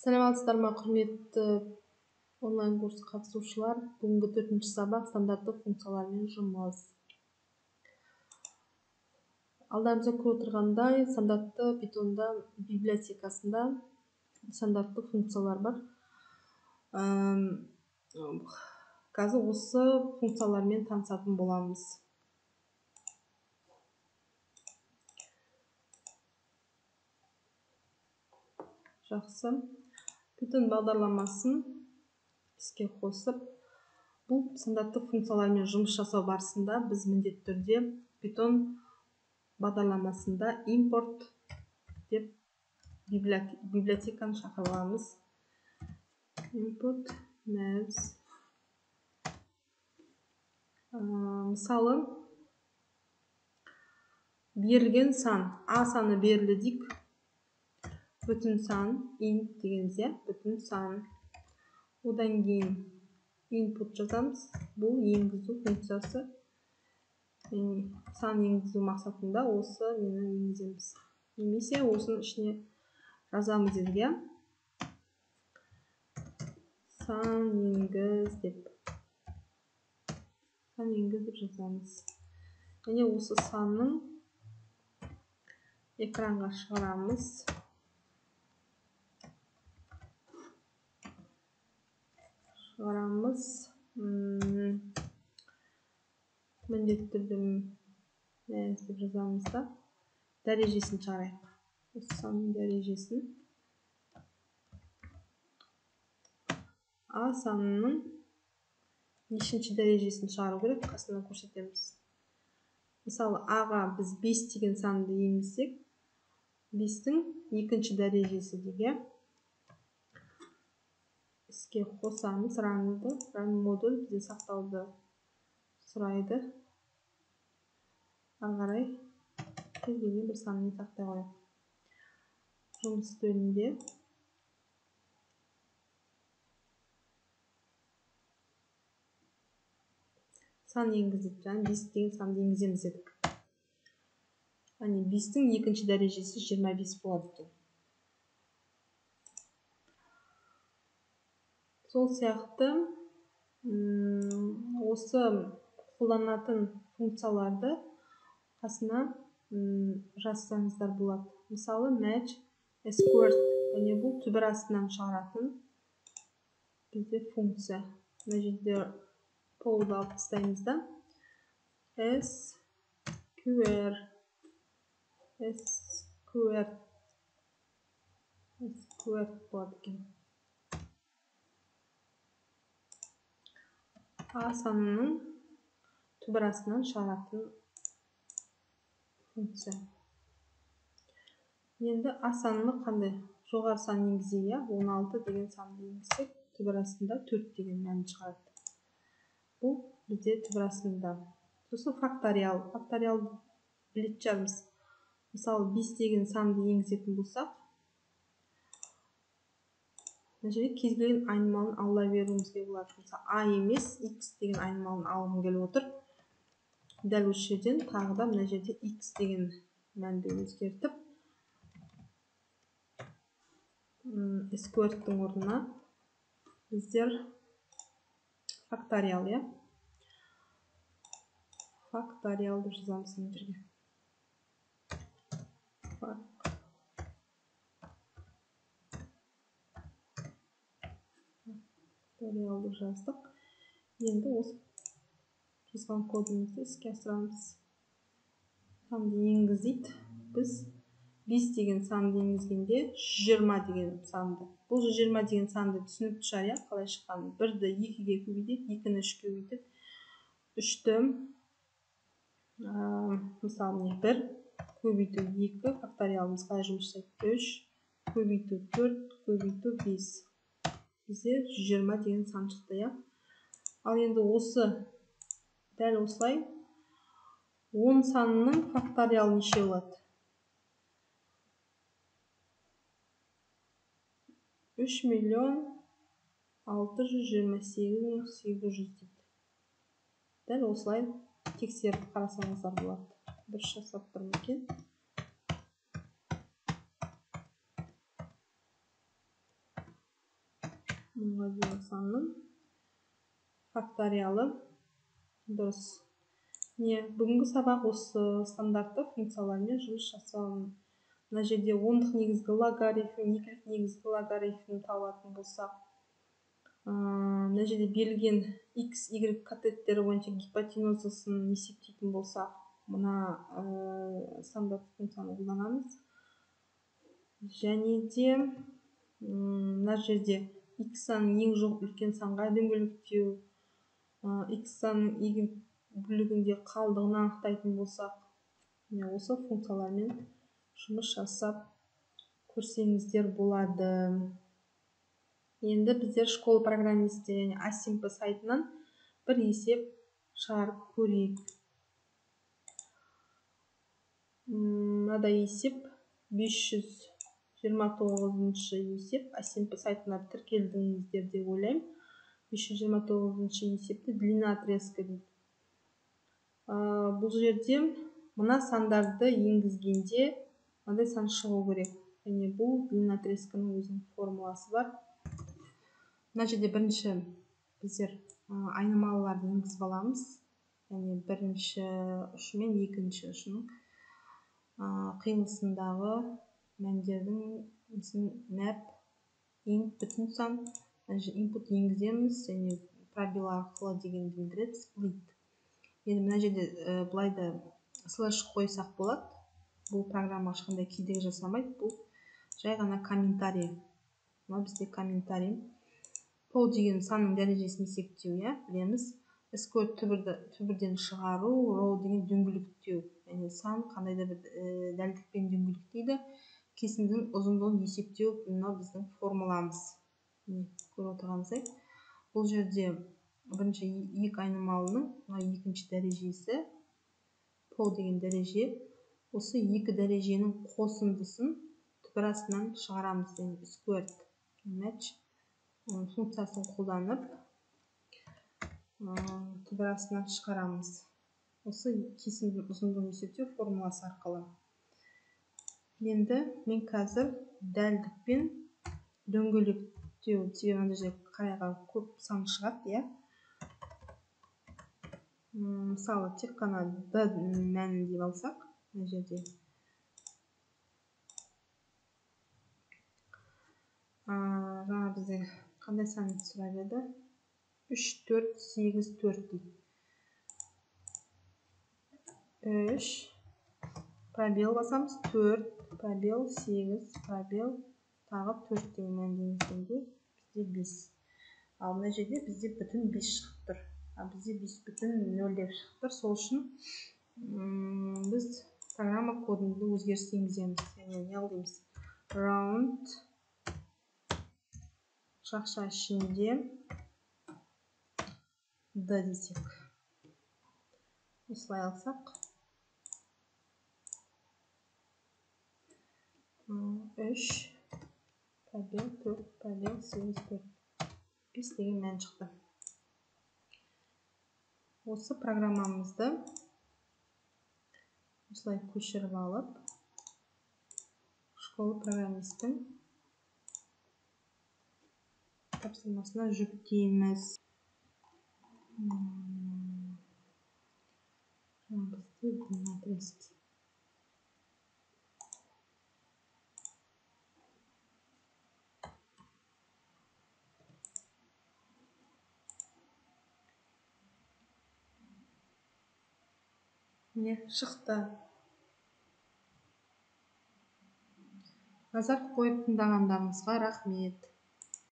Саламатсыздар ма, құрметті онлайн курс қатысушылар. Бүгінгі 4-ші сабақ стандарттық функциялармен жұмыс. Алдарыңызда көріп отырғандай, стандартты Python'да библиотекасында стандарттық функциялар бар. Қазір осы функциялармен танысатын боламыз. Жақсы. Python бағдарламасын іске қосып, бұл стандарттық функциялармен жұмыс жасау барысында біз міндетті түрде Python бағдарламасында import деп библиотеканы шақырамыз. Import maths. Мысалы, берілген сан, а саны берілді дейік. Бүтін сан, int дегенде бүтін сан. Одан кейін input жазамыз. Бұл енгізу функциясы. Сан енгізу мақсатында осы мені енгіземіз. Немесе осының ішіне жазамыз деді. Сан енгіз деп. Сан енгіз деп жазамыз. Және осы санның экранға шығарамыз. Міндетті түрде деп жазамыз да дәрежесін шығарайық. Осы санның дәрежесін а санының нешінші дәрежесін шығару керек, қасына көрсетеміз. Мысалы, аға біз 5 деген санды енгізсек, 5-тің екінші дәрежесі деген іске қосамыз. Run модуль бізде сақтауды сұрайды. Ары қарай келгенде бір санын сақтай қояйық. Жұмыс бөлімінде сан енгізіп, 5 деген санды енгіземіз дедік. 5-тің екінші дәрежесі 25 болады екен. Сол сияқты осы қолданатын функцияларды қасына жазсаңыздар болады. Мысалы, match squared, және бұл түбір астынан шығаратын бізде функция. Мына жерде полды алып тастаймыз да. Squared болады екен. А санының түбір астынан шығаратын функция. Енді а саныны қандай? Жоғары сан енгізейік, 16 деген санды енгізсек, түбір астында 4 деген мәнін шығарады. Бұл бізде түбір астында. Сосын факториал. Факториалды білетін шығармыз. Мысалы, 5 деген санды енгізетін болсақ, мына жерде кез келген айнымалын ала беруімізге болады. Мысалы, а емес, x деген айнымалын алғым келіп отыр. Дәл осы жерден тағы да мына жерде x деген мәнді өзгертіп, squared'тың орнына біздер факториал, факториалды жазамыз мына жерге. Факториалды жаздық. Енді осы жазған кодымызды іске асырамыз. Санды енгізейді. Біз 5 деген санды енгізгенде 120 деген санды. Бұл 120 деген санды түсінікті шығар, қалай шыққанын. 1-ді 2-ге көбейтеді, 2-ні 3-ге көбейтеді. 3-ті мысалы 1 көбейту 2, факториалымыз қалай жұмыс жасайды? 3 көбейту 4 көбейту 5. Бізде 120 деген сан шықты. Ал енді осы дәл осылай 10 санының факториалы неше болады? 3.628.800 дейді. Дәл осылай тексеріп қарасаңыздар болады. Дұрыс жасап тұрмын екен. мыңға дейінгі санның факториалы. Дұрыс. Бүгінгі сабақ осы стандартты функциялармен жұмыс жасауын. Мына жерде ондық негізгі логарифм, екілік негізгі логарифм табатын болсақ, мына жерде берілген x, y катеттері бойынша гипотенузасын есептейтін болсақ, мына стандарт функцияны қолданамыз. Және де мына жерде x санын ең жоқ үлкен санға дөңгелектеу, x санның егін бөлігінде қалдығын анықтайтын болсақ, осы функциялармен жұмыс жасап көрсеңіздер болады. Енді біздер школа программисті және Асимпа сайтынан бір есеп шығарып көрейік. Мынада есеп 529-шы есеп. Асимпа сайтына тіркелдіңіздер деп ойлаймын. 529-шы есепті длина отрезка дейді. Бұл жерде мына сандарды енгізгенде мынандай сан шығу керек. Және бұл длина отрезканың өзінің формуласы бар. Мына жерде бірінші біздер айнымалыларды енгізіп аламыз. Яғни бірінші ұшы мен екінші ұшының қиылысындағы мәндердің мәп инт бүтін сан. Input енгіземіз және пробел арқылы деген білдіреді split. Енді мына жерде былайда слэш қойсақ болады. Бұл программа ешқандай кедергі жасамайды. Бұл жай ғана комментарий. Бізде комментарий. Пол деген санның дәрежесін есептеу, білеміз. SQL түбірден шығару, row деген дөңгелектеу. Яғни сан қандай да бір дәлдікпен дөңгелектейді. Кесіндінің ұзындығын есептеу біздің формуламыз. Көріп отырғанымыздай. Бұл жерде бірінші екі айнымалының екінші дәрежесі, пол деген дәреже. Осы екі дәреженің қосындысын түбір астынан шығарамыз. Squared match функциясын қолданып түбір астынан шығарамыз. Осы кесіндің ұзындығын есептеу формуласы арқылы. Енді мен қазір дәлдікпен дөңгелектеу, себебі мына жерде қарайға көп сан шығады, Мысалы, тек қана d мәнін деп алсақ, мына жерде жаңа бізде қандай сан сұрап еді? 3, 4, 8, 4 дейді. 3 пробел басамыз, 4 пробел, 8 пробел, тағы 4 деген мәнді енгізгенде бізде 5. Ал мына жерде бізде бүтін 5 шығып тұр. Бізде 5,0 деп шығып тұр. Сол үшін біз программа кодында өзгеріс енгіземіз. Яғни не қылдаймыз? Round шақша ішінде d десек. Осылай алсақ. 3 пробел, 4 пробел, 8, 4. 5 деген мән шықты. Осы программамызды осылай көшіріп алып, школа программистің тапсырмасына жүктейміз. Бізде бұл отрезки. Міне шықты. Назар қойып тыңдағандарыңызға рахмет.